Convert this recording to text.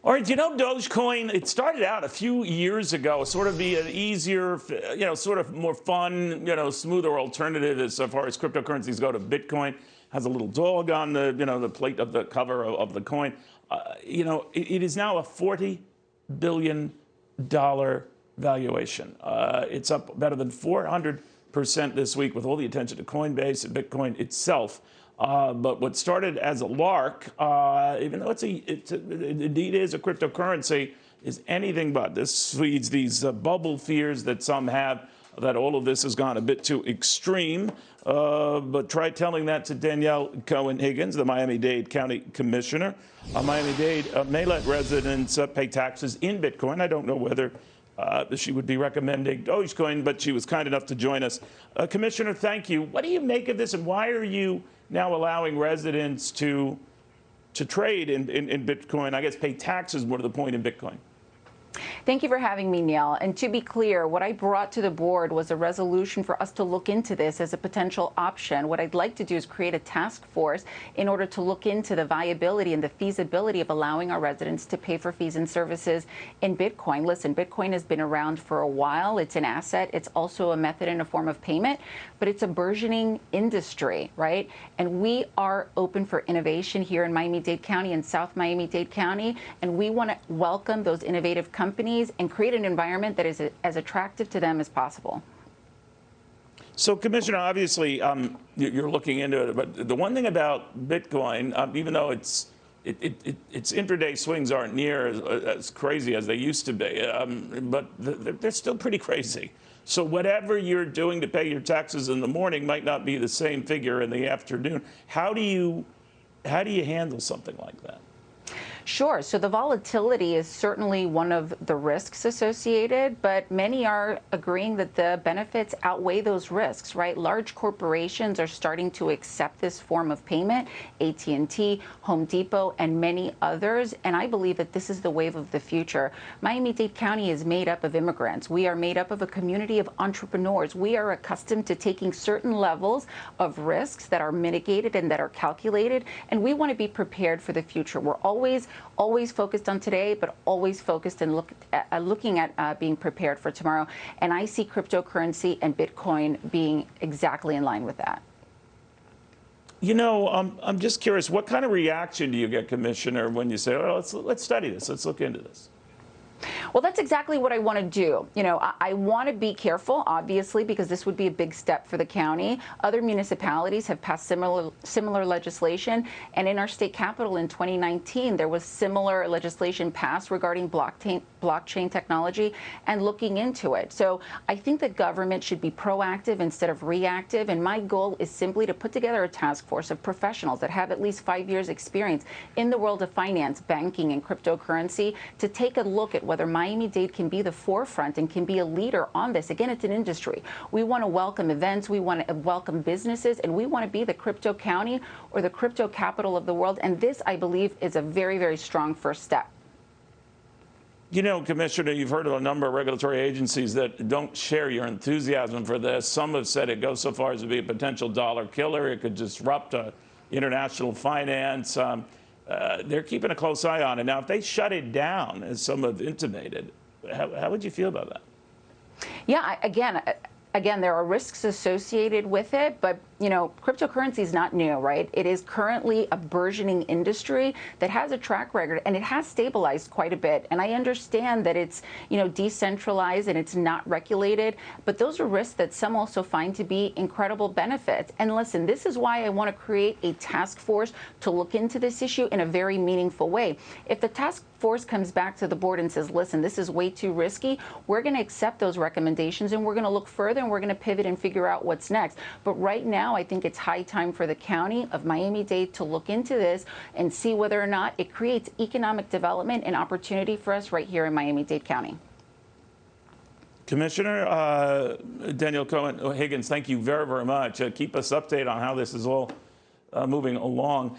All right, Dogecoin, it started out a few years ago, sort of be an easier, sort of more fun, smoother alternative as far as cryptocurrencies go to Bitcoin. Has a little dog on the plate of the cover of the coin. It is now a $40 billion valuation. It's up better than 400% this week with all the attention to Coinbase and Bitcoin itself. But what started as a lark, even though it indeed is a cryptocurrency, is anything but. This feeds these bubble fears that some have that all of this has gone a bit too extreme. But try telling that to Danielle Cohen Higgins, the Miami-Dade County Commissioner. Miami-Dade may let residents pay taxes in Bitcoin. I don't know whether she would be recommending Dogecoin, but she was kind enough to join us. Commissioner, thank you. What do you make of this, and why are you now allowing residents to trade in Bitcoin? I guess pay taxes more to the point in Bitcoin. Thank you for having me, Neil. And to be clear, what I brought to the board was a resolution for us to look into this as a potential option. What I'd like to do is create a task force in order to look into the viability and the feasibility of allowing our residents to pay for fees and services in Bitcoin. Listen, Bitcoin has been around for a while. It's an asset. It's also a method and a form of payment, but it's a burgeoning industry, right? And we are open for innovation here in Miami-Dade County and South Miami-Dade County, and we want to welcome those innovative companies and create an environment that is as attractive to them as possible. So, Commissioner, obviously, you're looking into it, but the one thing about Bitcoin, even though its intraday swings aren't near as crazy as they used to be, but they're still pretty crazy. So whatever you're doing to pay your taxes in the morning might not be the same figure in the afternoon. How do you handle something like that? Sure. So the volatility is certainly one of the risks associated, but many are agreeing that the benefits outweigh those risks, right? Large corporations are starting to accept this form of payment, AT&T, Home Depot, and many others. And I believe that this is the wave of the future. Miami-Dade County is made up of immigrants. We are made up of a community of entrepreneurs. We are accustomed to taking certain levels of risks that are mitigated and that are calculated, and we want to be prepared for the future. We're always focused on today, but always focused and looking at being prepared for tomorrow. And I see cryptocurrency and Bitcoin being exactly in line with that. I'm just curious, what kind of reaction do you get, Commissioner, when you say, oh, let's study this, let's look into this? Well, that's exactly what I want to do. I want to be careful, obviously, because this would be a big step for the county. Other municipalities have passed similar legislation, and in our state capital in 2019, there was similar legislation passed regarding blockchain technology and looking into it. So I think that government should be proactive instead of reactive, and my goal is simply to put together a task force of professionals that have at least 5 years experience in the world of finance, banking, and cryptocurrency to take a look at whether Miami-Dade can be the forefront and can be a leader on this. Again, it's an industry. We want to welcome events, we want to welcome businesses, and we want to be the crypto county or the crypto capital of the world. And this, I believe, is a very, very strong first step. Commissioner, you've heard of a number of regulatory agencies that don't share your enthusiasm for this. Some have said it goes so far as to be a potential dollar killer. It could disrupt international finance. They're keeping a close eye on it. Now, if they shut it down, as some have intimated, how would you feel about that? Yeah, again, there are risks associated with it, but cryptocurrency is not new, right? It is currently a burgeoning industry that has a track record, and it has stabilized quite a bit. And I understand that it's, decentralized and it's not regulated, but those are risks that some also find to be incredible benefits. And listen, this is why I want to create a task force to look into this issue in a very meaningful way. If the task force comes back to the board and says, listen, this is way too risky, we're going to accept those recommendations and we're going to look further and we're going to pivot and figure out what's next. But right now, I think it's high time for the county of Miami-Dade to look into this and see whether or not it creates economic development and opportunity for us right here in Miami-Dade County. Commissioner Danielle Cohen Higgins, thank you very, very much. Keep us updated on how this is all moving along.